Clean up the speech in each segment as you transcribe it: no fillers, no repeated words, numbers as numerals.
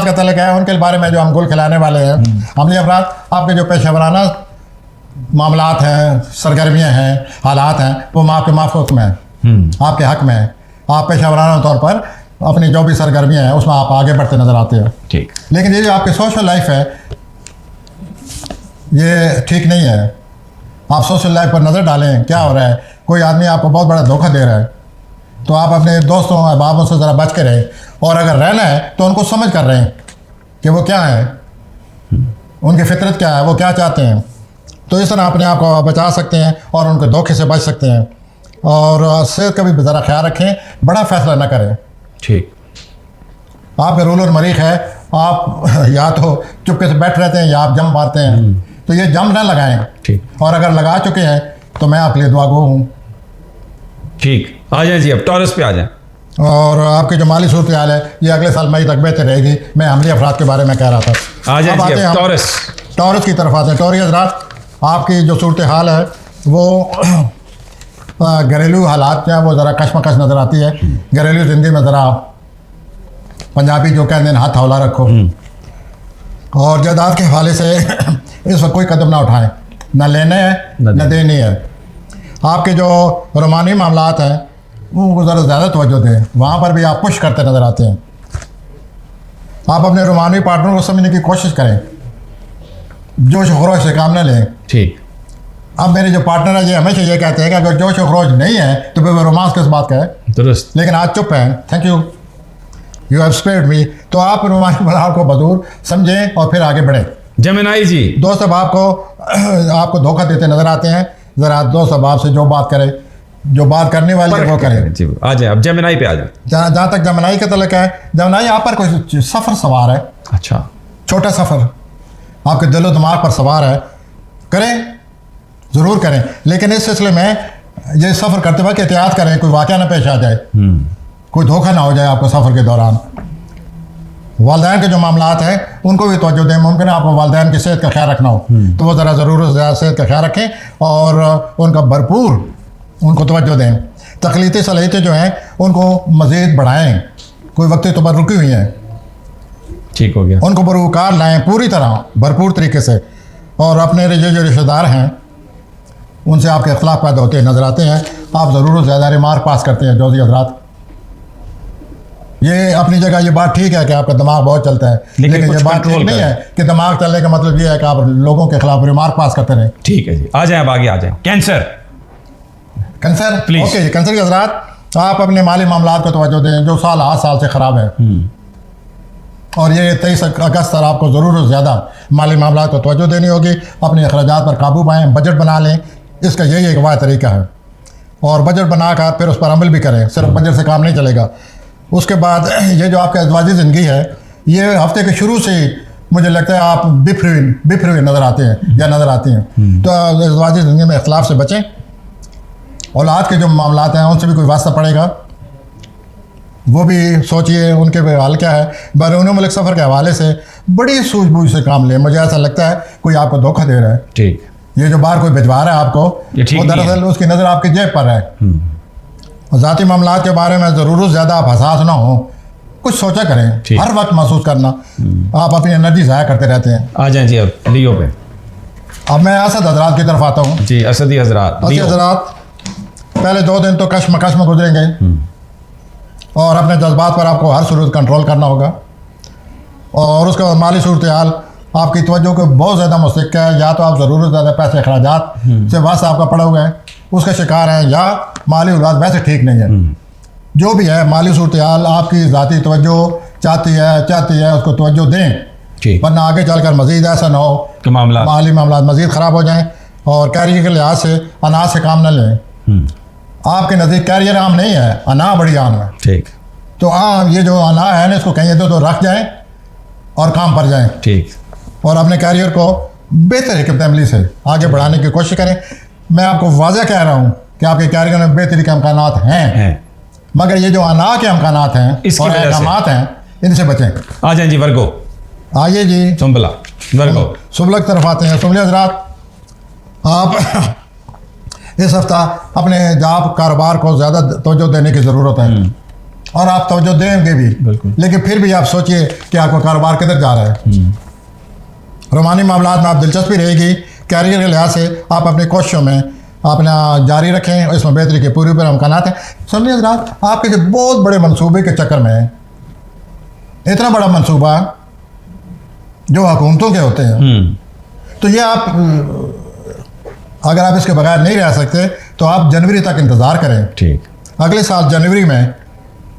का तलक है उनके बारे में जो हम गुल खिलाने वाले हैं। अमली अफराद आपके जो पेशेवराना मामलात हैं, सरगर्मियाँ हैं, हालात हैं, वो आपके माफ़ में आपके हक में है। आप पेशेवराना तौर पर अपनी जो भी सरगर्मियाँ हैं उसमें आप आगे बढ़ते नज़र आते हो। ठीक। लेकिन ये जो आपकी सोशल लाइफ है ये ठीक नहीं है। आप सोशल लाइफ पर नज़र डालें क्या हो रहा है। कोई आदमी आपको बहुत बड़ा धोखा दे रहा है तो आप अपने दोस्तों अहबाबों से ज़रा बच के रहें, और अगर रहना है तो उनको समझ कर रहें कि वो क्या है, उनकी फितरत क्या है, वो क्या चाहते हैं। तो इस तरह अपने आप को बचा सकते हैं और उनके धोखे से बच सकते हैं। और सेहत का भी ज़रा ख्याल रखें, बड़ा फैसला ना करें। ठीक। आपके रूल और मरीख है, आप या तो चुपके से बैठ रहते हैं या आप जम पाते हैं, तो ये जम ना लगाएं। ठीक। और अगर लगा चुके हैं तो मैं आपके लिए दुआगो हूँ। ठीक, आ जाए जी, अब टॉरस पे आ जाए। और आपकी जो माली सूरत हाल है ये अगले साल मई तक बेहतर रहेगी। मैं अमली अफराद के बारे में कह रहा था। आ जाए जी, अब टॉरस की तरफ आते हैं। टॉरी हज़रात, आपकी जो सूरत हाल है वो घरेलू हालात जो है वो ज़रा कशमकश नज़र आती है। घरेलू ज़िंदगी में ज़रा पंजाबी जो कहते हैं हाथ हौला रखो, और जायदाद के हवाले से इस वक्त कोई कदम ना उठाएं, ना लेने हैं न देने है। आपके जो रोमानी मामलात हैं उनको ज़रा ज़्यादा तवज्जो दें, वहाँ पर भी आप पुश करते नज़र आते हैं। आप अपने रोमानी पार्टनर को समझने की कोशिश करें, जोश खरोश से काम न लें। ठीक। अब मेरे जो पार्टनर है ये हमेशा ये कहते हैं कि अगर जोश खरोश नहीं है तो फिर वो रोमांस किस बात का है। दुरुस्त। लेकिन आज चुप हैं। Thank you, you have spared me. तो आप रोमानी बलाव को बदूर समझें और फिर आगे बढ़ें। जमनाई जी, दोस्त अब आपको धोखा देते नज़र आते हैं। ज़रा दोस्त अब आपसे जो बात करे, जो बात करने वाली है वो करें जी। आ जाए, अब जमनाई पे आ जाए। जहाँ तक जमनाई का तलक है, जमनाई आप पर कोई सफ़र सवार है। अच्छा। छोटा सफ़र आपके दिलो दिमाग पर सवार है, करें, ज़रूर करें। लेकिन इस सिलसिले में ये सफ़र करते वक्त एहतियात करें, कोई वाक़या ना पेश आ जाए, कोई धोखा ना हो जाए आपको सफ़र के दौरान। वालदैन के जो मामलात हैं उनको भी तवज्जो दें। मुमकिन है आपको वालदैन की सेहत का ख्याल रखना हो तो वो ज़रा ज़रूर ज़्यादा सेहत का ख्याल रखें और उनका भरपूर उनको तवज्जो दें। तकलीती सलाहियतें जो हैं उनको मज़ीद बढ़ाएँ, कोई वक्ती तौर पर रुकी हुई हैं, ठीक हो गया। उनको बरूकार लाएँ पूरी तरह भरपूर तरीके से। और अपने जो रिश्तेदार हैं उनसे आपके अखलाक पैदा होते नज़र आते हैं। आप ज़रूर ज़्यादा रिमार्क पास करते हैं जोजी हज़रात। ये अपनी जगह ये बात ठीक है कि आपका दिमाग बहुत चलता है, लेकिन ये बात ठीक नहीं है कि दिमाग चलने का मतलब ये है कि आप लोगों के खिलाफ रिमार्क पास करते रहें। ठीक है जी, आ जाए, अब आगे आ जाए। Cancer please. ओके जी, कैंसर के हज़रात आप अपने माली मामलात को तवज्जो दें जो साल 8 साल से ख़राब है। और ये 23 अगस्त तक आपको ज़रूर ज़्यादा माली मामलात को तवज्जो देनी होगी। अपने अखराजात पर काबू पाएँ, बजट बना लें, इसका यही एक वाह तरीका है। और बजट बनाकर फिर उस पर अमल भी करें, सिर्फ बजट से काम नहीं चलेगा। उसके बाद ये जो आपकी अज़वाजी ज़िंदगी है ये हफ्ते के शुरू से ही मुझे लगता है आप बिफरे हुए नज़र आते हैं या नज़र आती हैं। तो अज़वाजी ज़िंदगी में इख्तिलाफ से बचें। औलाद के जो मामलात हैं उनसे भी कोई वास्ता पड़ेगा, वो भी सोचिए उनके हाल क्या है। बैरून मुल्क सफ़र के हवाले से बड़ी सूझबूझ से काम लें। मुझे ऐसा लगता है कोई आपको धोखा दे रहा है। ठीक। ये जो बाहर कोई भिजवा रहा है आपको, वो दरअसल उसकी नज़र आपकी जेब पर है। ज़ाती मामलात के बारे में ज़रूर ज़्यादा आप हसास ना हो, कुछ सोचा करें। हर वक्त महसूस करना आप अपनी एनर्जी ज़ाया करते रहते हैं। आ जाए जी, अब लियो पे। अब मैं असद हज़रात की तरफ आता हूँ जी। असदी हज़रात, पहले 2 दिन तो कश्मकश में गुजरेंगे और अपने जज्बात पर आपको हर सूरत कंट्रोल करना होगा। और उसके बाद माली सूरत हाल आपकी तवज्जो को बहुत ज़्यादा मुस्तक है। या तो आप ज़रूर ज़्यादा पैसे अखराजात से वास्ता आपका पड़ा हुआ है, उसका शिकार हैं, या माली हालात वैसे ठीक नहीं है। जो भी है माली सूरत हाल आपकी ज़ाती तवज्जो चाहती है उसको तवज्जो दें, वरना आगे चलकर मज़ीद ऐसा ना हो कि माली मामलात मज़ीद ख़राब हो जाएँ। और कैरियर के लिहाज से अनाज से काम न लें। आपके नज़दीक कैरियर आम नहीं है, अना बड़ी आम है। ठीक। तो ये जो अना है ना इसको कहीं तो रख जाएं और काम पर जाएं। ठीक। और अपने कैरियर को बेहतर हिकमत अमली से आगे बढ़ाने की कोशिश करें। मैं आपको वाज़ह कह रहा हूँ कि आपके कैरियर में बेहतरी के इम्कानात हैं, मगर ये जो अना के इम्कानात हैं और अहकामात हैं इनसे बचें। आ जाए जी वर्गो। आइए जी, सुंबला वर्गो। सुबला की तरफ आते हैं। सुबला हज़रात, आप इस हफ्ता अपने जॉब कारोबार को ज़्यादा तवज्जो देने की ज़रूरत है। और आप तवज्जो देंगे भी, बिल्कुल। लेकिन फिर भी आप सोचिए कि आपका कारोबार किधर जा रहा है। रोमानी मामलात में आप दिलचस्पी रहेगी, कैरियर के लिहाज से आप अपनी कोशिशों में अपना जारी रखें और इसमें बेहतरी के पूरे पूरे इम्कान हैं। सुनिए हज़रात, आप किसी बहुत बड़े मंसूबे के चक्कर में, इतना बड़ा मंसूबा जो हुकूमतों के होते हैं, तो ये आप अगर आप इसके बगैर नहीं रह सकते तो आप जनवरी तक इंतज़ार करें। ठीक, अगले साल जनवरी में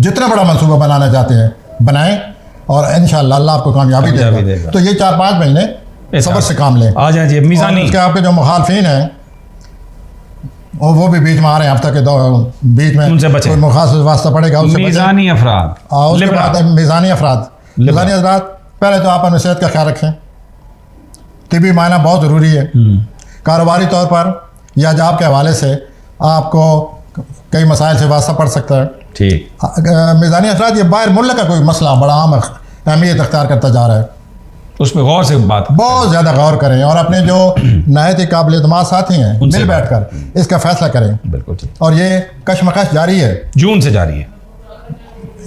जितना बड़ा मंसूबा बनाना चाहते हैं बनाएं और इंशाअल्लाह अल्लाह आपको कामयाबी देगा। तो ये 4-5 महीने सब्र से काम लें। आ जाए जी मीज़ानी। उसके आपके जो मुखालफिन हैं वो भी बीच में आ रहे हैं, हफ्ता के बीच में उनसे बचें। कोई मुखालिफ वास्ता पड़ेगा उससे बचें। मीज़ानी अफराद, और उसके बाद मीज़ानी अफराद, मीज़ानी अफराद पहले तो आप अपनी सेहत का ख्याल रखें। तिबी मायना बहुत ज़रूरी है। कारोबारी तौर पर या जॉब के हवाले से आपको कई मसाइल से वास्ता पड़ सकता है। ठीक, मीज़ानी अफराद, ये बाहर मुल्क का कोई मसला बड़ा आम अहमियत अख्तियार करता जा रहा है, उस पर गौर से बात बहुत ज़्यादा गौर करें और अपने जो नहायत ही काबिल एतमाद साथी हैं उनसे मिल बैठ कर इसका फैसला करें। बिल्कुल ठीक। और ये कशमकश जारी है, जून से जारी है।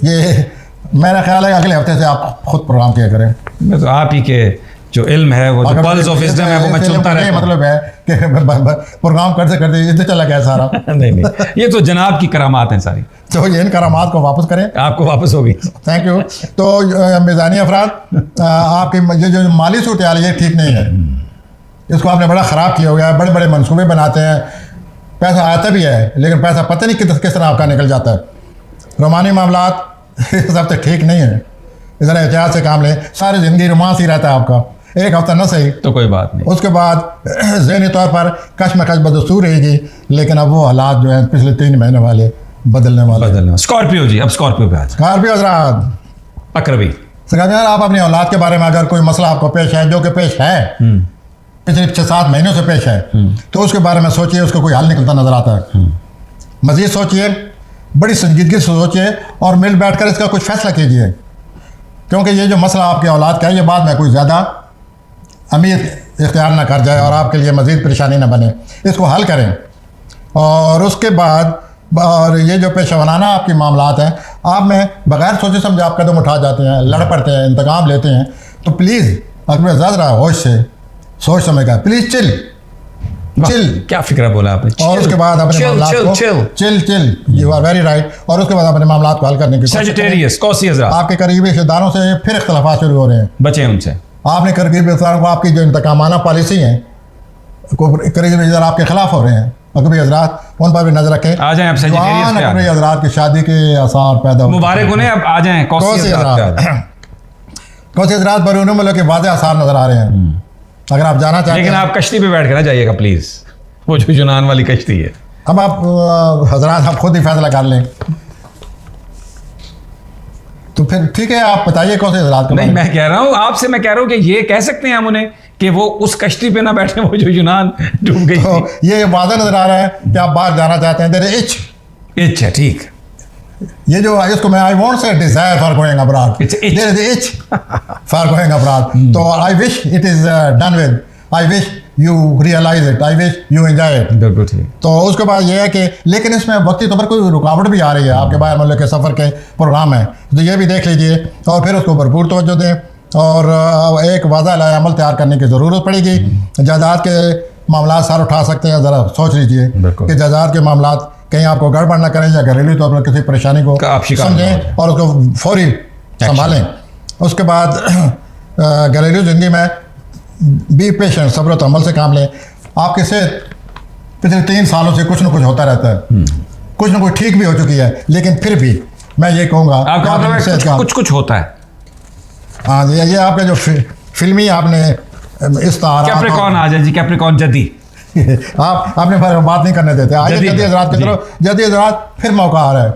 ये मेरा ख्याल है अगले हफ्ते से आप खुद प्रोग्राम किया करें। मैं तो आप ही के जो इल्म है, वो जो पल्स ऑफ विजडम है, वो मैं चलता रहता हूं। मतलब है कि प्रोग्राम करते करते इधर चला गया सारा। नहीं नहीं, ये तो जनाब की करामात हैं सारी, तो ये इन करामात को वापस करें। आपको वापस होगी। Thank you. तो मीज़ानी अफराद, आपकी ये जो माली सूरत हाल ये ठीक नहीं है, इसको आपने बड़ा ख़राब किया हुआ है। बड़े बड़े मनसूबे बनाते हैं, पैसा आता भी है लेकिन पैसा पता नहीं किस तरह आपका निकल जाता है। रोमानी मामलात इस हफ्ते ठीक नहीं है, इधर एहतियात से काम लें। सारी ज़िंदगी रोमांस ही रहता है आपका, एक हफ्ता न सही तो कोई बात नहीं। उसके बाद ज़हनी तौर पर कशमकश बदस्तूर रहेगी, लेकिन अब वो हालात जो हैं पिछले 3 महीने वाले बदलने वाले। स्कॉर्पियो जी, अब स्कॉर्पियो पे आ जाए। स्कॉर्पियो हज़रात, अकरबी सरकार आप अपनी औलाद के बारे में अगर कोई मसला आपको पेश है, जो कि पेश है पिछले 6-7 महीनों से पेश है, तो उसके बारे में सोचिए, उसका कोई हल निकलता नजर आता है। मज़ीद सोचिए, बड़ी संजीदगी से सोचिए और मिल बैठ कर इसका कुछ फैसला कीजिए, क्योंकि ये जो मसला आपके औलाद का है ये बाद में कोई ज़्यादा अहमियत इख्तियार ना कर जाए और आपके लिए मज़ीद परेशानी ना बने। इसको हल करें और उसके बाद और ये जो पेशा वराना आपकी मामलात हैं, आप में बगैर सोचे समझे आप कदम उठा जाते हैं, लड़ पड़ते हैं, इंतकाम लेते हैं, तो प्लीज़ अकबर ज़रा होश से सोच समझ कर प्लीज़ चिल क्या फिक्र बोला आपने। और उसके बाद अपने मामलात को chill you are very right. और उसके बाद अपने मामलात को हल करने की सजिटेरियस कौसी हज़रात, आपके करीबी रिश्तेदारों से फिर इख्तलाफात शुरू हो रहे हैं, बचें उनसे। आपने करीबी रिश्तेदारों को आपकी जो इंतकामाना पॉलिसी है करीबी रिश्तेदार आपके खिलाफ हो रहे हैं, अकबरी हज़रात उन पर भी नजर रखें। आ जाएं आप सजिटेरियस पे। अकबरी हज़रात की शादी के आसार पैदा हो, मुबारक उन्हें, अब आ जाएं कौसी हज़रात पर उन्होंने मतलब के वाज़ेह आसार नजर आ रहे हैं। अगर आप जाना चाहते हैं, लेकिन आप कश्ती पे बैठ कर ना जाइएगा प्लीज, वो जो यूनान वाली कश्ती है। अब आप हज़रात आप खुद ही फैसला कर लें, तो फिर ठीक है आप बताइए कौन से हज़रात को। नहीं, मैं कह रहा हूँ आपसे, मैं कह रहा हूँ कि ये कह सकते हैं हम उन्हें कि वो उस कश्ती पे ना बैठे वो जो यूनान डूब गई तो थी। ये वादा नजर आ रहा है कि आप बाहर जाना चाहते हैं। देयर इच अच्छा ठीक, ये जो इसको मैं I won't say desire for going abroad, It's itch. There is itch for going abroad. तो I wish it is done with, I wish you realise it, I wish you enjoy it. बिल्कुल ठीक। तो उसके बाद ये है कि लेकिन इसमें वक्ती तौर पर कोई रुकावट भी आ रही है, आपके बाहर मुल्क के सफ़र के प्रोग्राम है, तो ये भी देख लीजिए और फिर उसको भरपूर तवज्जो दें और एक वाज़ह अमल तैयार करने की ज़रूरत पड़ेगी। जायदाद के मामला सर उठा सकते हैं, ज़रा सोच लीजिए कि जायदाद के मामला कहीं आपको गड़बड़ ना करें या घरेलू तौर पर किसी परेशानी को समझें और उसको फौरी संभालें। उसके बाद घरेलू ज़िंदगी में बी पेशेंट, सब्र और अमल से काम लें। आपके सेहत पिछले 3 सालों से कुछ ना कुछ होता रहता है, कुछ ना कुछ ठीक भी हो चुकी है, लेकिन फिर भी मैं ये कहूँगा आपका मतलब कुछ होता है। हाँ, ये आपका जो फिल्मी आपने इस तरह कैप्रिकॉर्न आ जाए जी, कैप्रिकॉर्न जदी आपने बात नहीं करने देते। आज जदी हज़रात की तरफ, जदी हज़रात फिर मौका आ रहा है,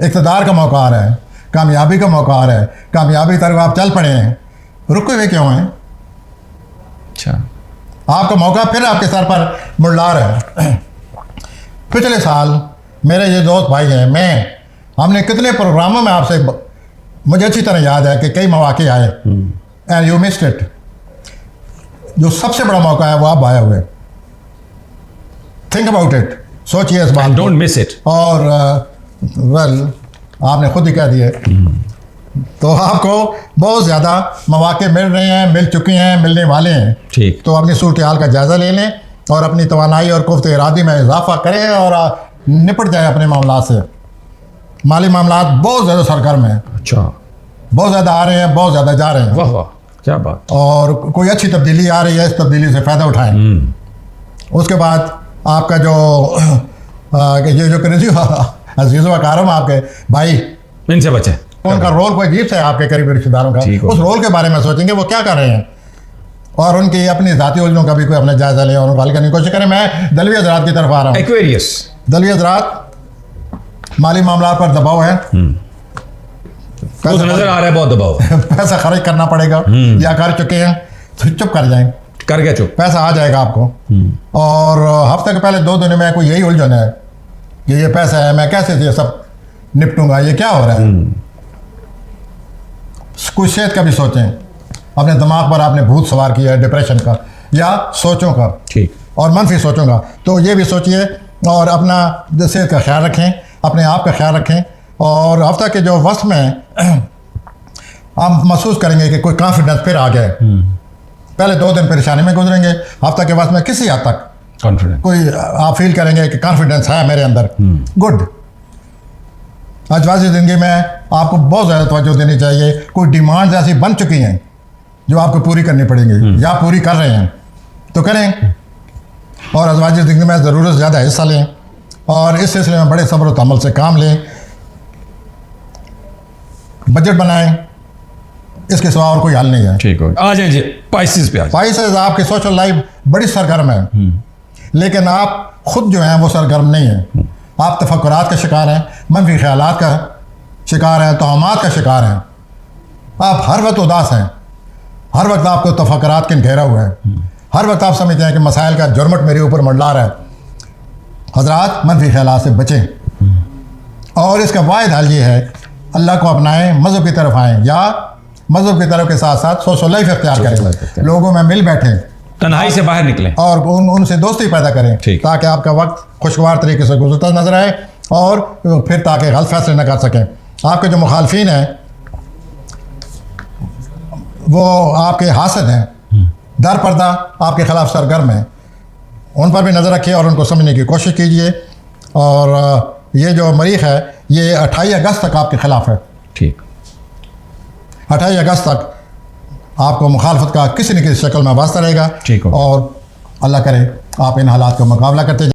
इक़्तिदार का मौका आ रहा है, कामयाबी का मौका आ रहा है, कामयाबी तरफ आप चल पड़े हैं, रुके हुए क्यों हैं? अच्छा, आपका मौका फिर आपके सर पर मुड़ला रहा है। पिछले साल मेरे ये दोस्त भाई हैं, हमने कितने प्रोग्रामों में आपसे, मुझे अच्छी तरह याद है कि कई मौके आए एंड यू मिस्ड इट। जो सबसे बड़ा मौका है वो आप आए हुए, थिंक अबाउट इट, सोचिए इस बात, डोंट मिस इट। और वेल आपने खुद ही कह दिए। तो आपको बहुत ज़्यादा मौके मिल रहे हैं, मिल चुके हैं, मिलने वाले हैं। ठीक। तो अपनी सूरत हाल का जायज़ा ले लें और अपनी तवानाई और कुफ्त इरादी में इजाफा करें और निपट जाए अपने मामला से। माली मामला बहुत ज़्यादा सरगर्म हैं, अच्छा, बहुत ज़्यादा आ रहे हैं, बहुत ज़्यादा जा रहे हैं। वाह वाह, क्या बात। और कोई अच्छी तब्दीली आ रही है, इस तब्दीली से फ़ायदा उठाएं। उसके बाद आपका जो ये जो अजीज़ वकारम आपके भाई, इनसे बचे। उनका रोल कोई अजीब सा है आपके करीबी रिश्तेदारों का, ठीक हो। उस रोल के बारे में सोचेंगे वो क्या कर रहे हैं और उनकी अपनी ज़ाती उलझनों का भी कोई अपना जायज़ा लें और उनको हल करने की कोशिश करें। मैं दलवी हज़रात की तरफ आ रहा हूँ। एक्वेरियस। दलवी हज़रात, माली मामला पर दबाव है, कुछ नजर आ रहा है बहुत दबाव। पैसा खर्च करना पड़ेगा या कर चुके हैं तो चुप कर जाएं, कर गया चुप। पैसा आ जाएगा आपको। और हफ्ते के पहले 2 दिन में कोई यही उलझन है कि ये पैसा है, मैं कैसे ये सब निपटूंगा, ये क्या हो रहा है। कुछ सेहत का भी सोचें, अपने दिमाग पर आपने भूत सवार किया है डिप्रेशन का या सोचों का, ठीक। और मनफी सोचों का, तो ये भी सोचिए और अपना सेहत का ख्याल रखें, अपने आप का ख्याल रखें। और हफ्ता के जो वक्त में आप महसूस करेंगे कि कोई कॉन्फिडेंस फिर आ गया। पहले 2 दिन परेशानी में गुजरेंगे, हफ्ता के वक्त में किसी हद तक कॉन्फिडेंस कोई आप फील करेंगे कि कॉन्फिडेंस है मेरे अंदर। गुड। आजवाजी ज़िंदगी में आपको बहुत ज़्यादा तवज्जो देनी चाहिए। कोई डिमांड्स ऐसी बन चुकी हैं जो आपको पूरी करनी पड़ेंगी या पूरी कर रहे हैं तो करें, और आजवाजी ज़िंदगी में ज़रूरत से ज़्यादा हिस्सा लें और इस सिलसिले में बड़े सब्र व तहम्मुल से काम लें। बजट बनाएं, इसके सिवा और कोई हल नहीं है। ठीक हो। आ जाए जी स्पाइसेस पे। स्पाइसेस, आपकी सोशल लाइफ बड़ी सरगर्म है, लेकिन आप खुद जो हैं वो सरगर्म नहीं हैं। आप तफक्कुरात का शिकार हैं, मनफी ख्यालात का शिकार हैं, तोहमात का शिकार हैं। आप हर वक्त उदास हैं, हर वक्त आपको तफक्कुरात के घेरा हुआ है, हर वक्त आप समझते हैं कि मसाइल का जुर्मट मेरे ऊपर मंडला रहा है। हजरात, मनफी ख्यालात से बचें और इसका वाहिद हल ये है, अल्लाह को अपनाएं, मज़हब की तरफ आएँ या मज़हब की तरफ के साथ साथ सोशल लाइफ इख्तियार करें, लोगों में मिल बैठें, तन्हाई से बाहर निकलें और उनसे दोस्ती पैदा करें, ताकि आपका वक्त खुशगवार तरीके से गुजरता नजर आए और फिर ताकि गलत फैसले न कर सकें। आपके जो मुखालफीन हैं वो आपके हासद हैं, दर पर्दा आपके ख़िलाफ़ सरगर्म हैं, उन पर भी नज़र रखिए और उनको समझने की कोशिश कीजिए। और ये जो मरीख है ये 28 अगस्त तक आपके ख़िलाफ़ है। ठीक। 28 अगस्त तक आपको मुखालफत का किसी न किसी शक्ल में वास्ता रहेगा। ठीक हो। और अल्लाह करे आप इन हालात का मुकाबला करते